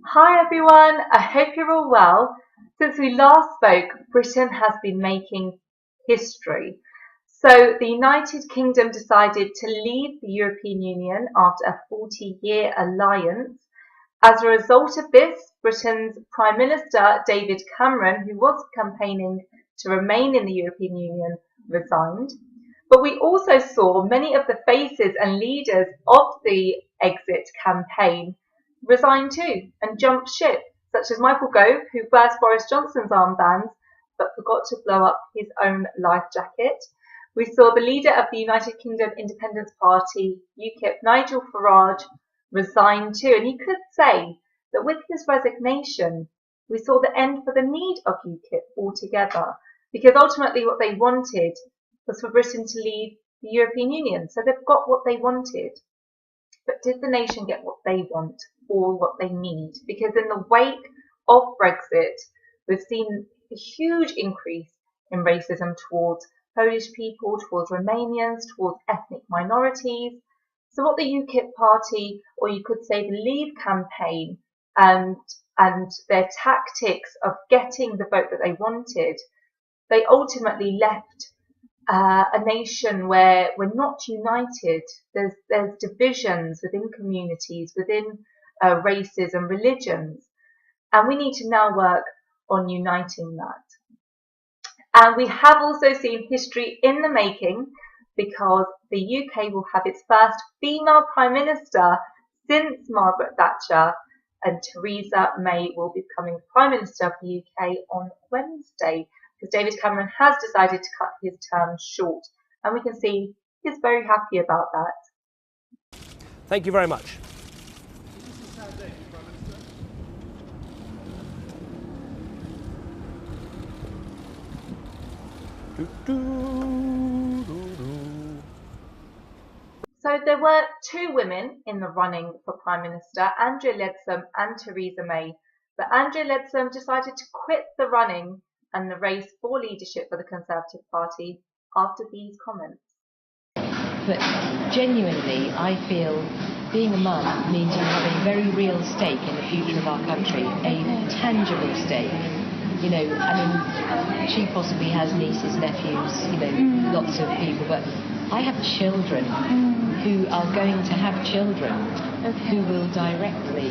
Hi everyone, I hope you're all well. Since we last spoke, Britain has been making history. So the United Kingdom decided to leave the European Union after a 40-year alliance. As a result of this, Britain's Prime Minister David Cameron, who was campaigning to remain in the European Union, resigned. But we also saw many of the faces and leaders of the exit campaign resign too and jump ship, such as Michael Gove, who wears Boris Johnson's armbands but forgot to blow up his own life jacket. We saw the leader of the United Kingdom Independence Party, UKIP, Nigel Farage, resign too. And you could say that with his resignation, we saw the end for the need of UKIP altogether, because ultimately what they wanted was for Britain to leave the European Union. So they've got what they wanted. But did the nation get what they want or what they need? Because in the wake of Brexit, we've seen a huge increase in racism towards Polish people, towards Romanians, towards ethnic minorities. So what the UKIP party, or you could say the Leave campaign, and their tactics of getting the vote that they wanted, they ultimately left a nation where we're not united. There's divisions within communities, within races and religions, and we need to now work on uniting that. And we have also seen history in the making, because the UK will have its first female Prime Minister since Margaret Thatcher, and Theresa May will be becoming Prime Minister of the UK on Wednesday, because David Cameron has decided to cut his term short, and we can see he's very happy about that. Thank you very much. So there were two women in the running for Prime Minister, Andrea Leadsom and Theresa May. But Andrea Leadsom decided to quit the running and the race for leadership for the Conservative Party after these comments. But genuinely, I feel being a mum means you have a very real stake in the future of our country, a tangible stake. You know, I mean, she possibly has nieces, nephews, lots of people, but I have children who are going to have children who will directly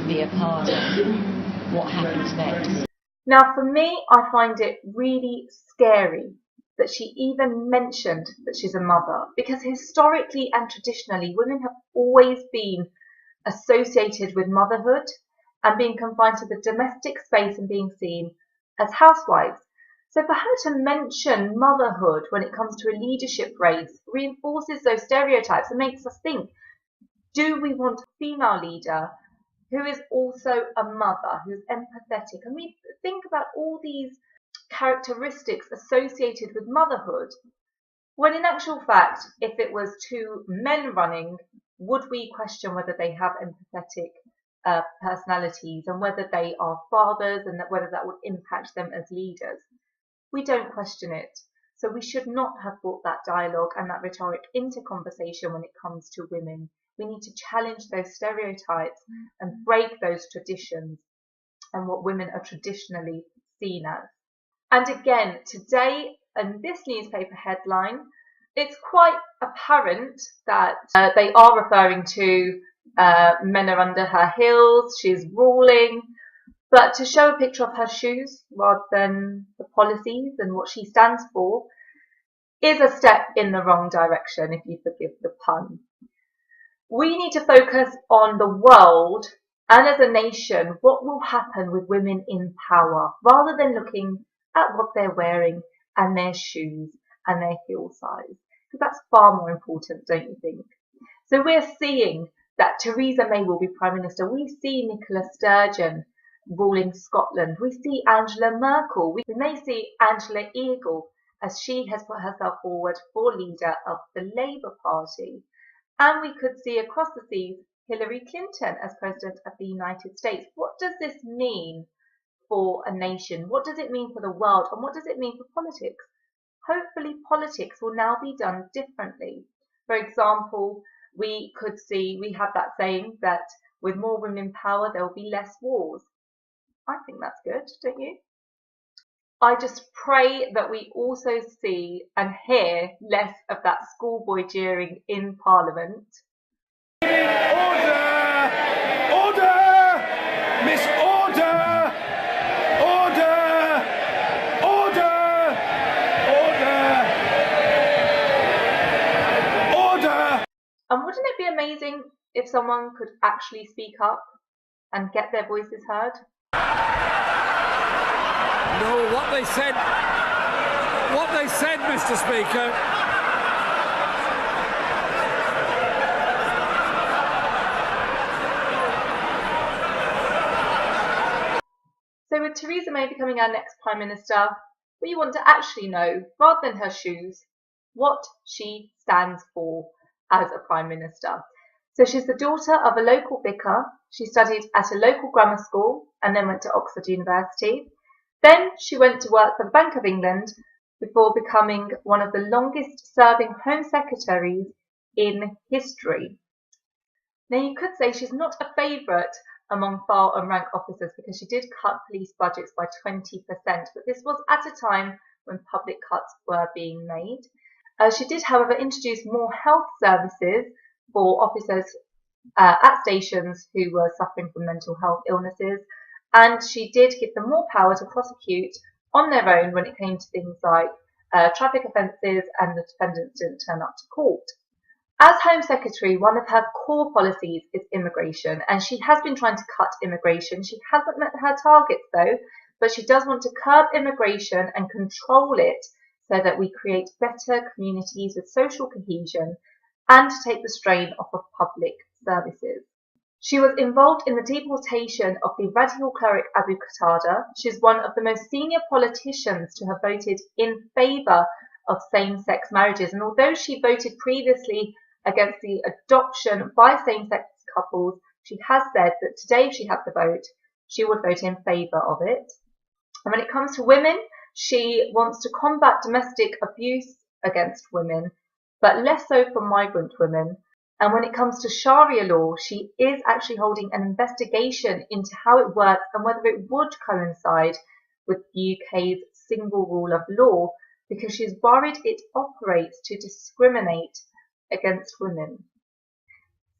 be a part of what happens next. Now, for me, I find it really scary that she even mentioned that she's a mother, because historically and traditionally, women have always been associated with motherhood and being confined to the domestic space and being seen as housewives. So for her to mention motherhood when it comes to a leadership race reinforces those stereotypes and makes us think, do we want a female leader who is also a mother, who's empathetic? And we think about all these characteristics associated with motherhood, when in actual fact, if it was two men running, would we question whether they have empathetic personalities and whether they are fathers, and whether that would impact them as leaders? We don't question it. So we should not have brought that dialogue and that rhetoric into conversation when it comes to women. We need to challenge those stereotypes and break those traditions and what women are traditionally seen as. And again, today in this newspaper headline, it's quite apparent that they are referring to men are under her heels, she's ruling. But to show a picture of her shoes rather than the policies and what she stands for is a step in the wrong direction, if you forgive the pun. We need to focus on the world and as a nation, what will happen with women in power, rather than looking at what they're wearing and their shoes and their heel size, because that's far more important, don't you think? So we're seeing that Theresa May will be Prime Minister. We see Nicola Sturgeon ruling Scotland. We see Angela Merkel. We may see Angela Eagle, as she has put herself forward for leader of the Labour Party. And we could see across the seas Hillary Clinton as President of the United States. What does this mean for a nation? What does it mean for the world? And what does it mean for politics? Hopefully politics will now be done differently. For example, we could see, we have that saying that With more women in power, there will be less wars. I think that's good, don't you? I just pray that we also see and hear less of that schoolboy jeering in Parliament. Order! Order! Miss Order! Order! Order! Order! Order! And wouldn't it be amazing if someone could actually speak up and get their voices heard? No, what they said, Mr. Speaker. So with Theresa May becoming our next Prime Minister, we want to actually know, rather than her shoes, what she stands for as a Prime Minister. So she's the daughter of a local vicar. She studied at a local grammar school and then went to Oxford University. Then she went to work for the Bank of England before becoming one of the longest serving Home Secretaries in history. Now you could say she's not a favourite among file and rank officers because she did cut police budgets by 20%, but this was at a time when public cuts were being made. She did, however, introduce more health services for officers at stations who were suffering from mental health illnesses, and she did give them more power to prosecute on their own when it came to things like traffic offences and the defendants didn't turn up to court. As Home Secretary, one of her core policies is immigration, and she has been trying to cut immigration. She hasn't met her targets though, but she does want to curb immigration and control it so that we create better communities with social cohesion and to take the strain off of public services. She was involved in the deportation of the radical cleric Abu Qatada. She's one of the most senior politicians to have voted in favour of same-sex marriages, and although she voted previously against the adoption by same-sex couples, she has said that today if she had the vote, she would vote in favour of it. And when it comes to women, she wants to combat domestic abuse against women, but less so for migrant women. And when it comes to Sharia law, she is actually holding an investigation into how it works and whether it would coincide with the UK's single rule of law, because she's worried it operates to discriminate against women.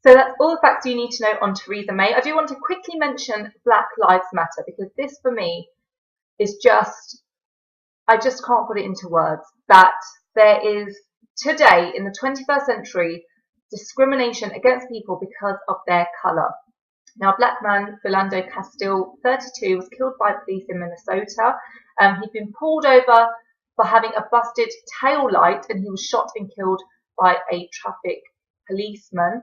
So that's all the facts you need to know on Theresa May. I do want to quickly mention Black Lives Matter, because this for me is just, I just can't put it into words, that there is today in the 21st century discrimination against people because of their colour. Now, a black man, Philando Castile, 32, was killed by police in Minnesota. He'd been pulled over for having a busted tail light, and he was shot and killed by a traffic policeman.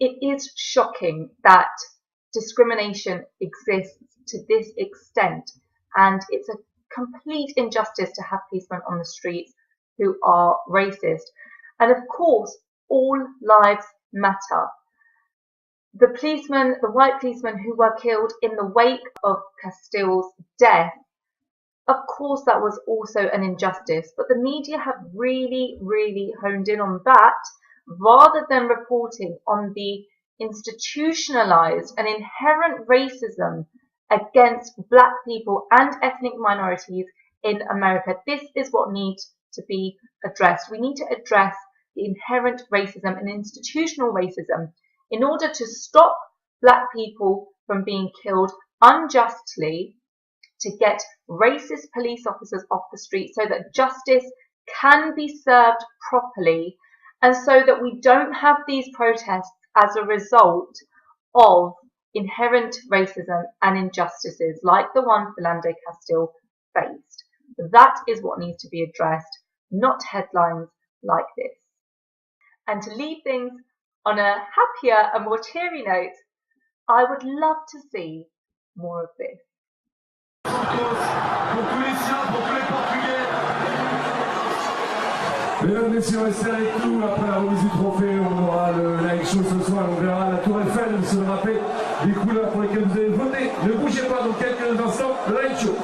It is shocking that discrimination exists to this extent, and it's a complete injustice to have policemen on the streets who are racist. And of course, all lives matter. The policemen, the white policemen who were killed in the wake of Castile's death, of course that was also an injustice, but the media have really, really honed in on that rather than reporting on the institutionalized and inherent racism against black people and ethnic minorities in America. This is what needs to be addressed. We need to address the inherent racism and institutional racism in order to stop black people from being killed unjustly, to get racist police officers off the street so that justice can be served properly, and so that we don't have these protests as a result of inherent racism and injustices like the one Philando Castile faced. That is what needs to be addressed, not headlines like this. And to leave things on a happier and more cheery note, I would love to see more of this. Mesdames, Messieurs, restez avec nous. Après la remise du trophée, on aura le live show ce soir. On verra la Tour Eiffel se rappeler des couleurs pour lesquelles vous avez voté. Ne bougez pas dans quelques instants, le live show.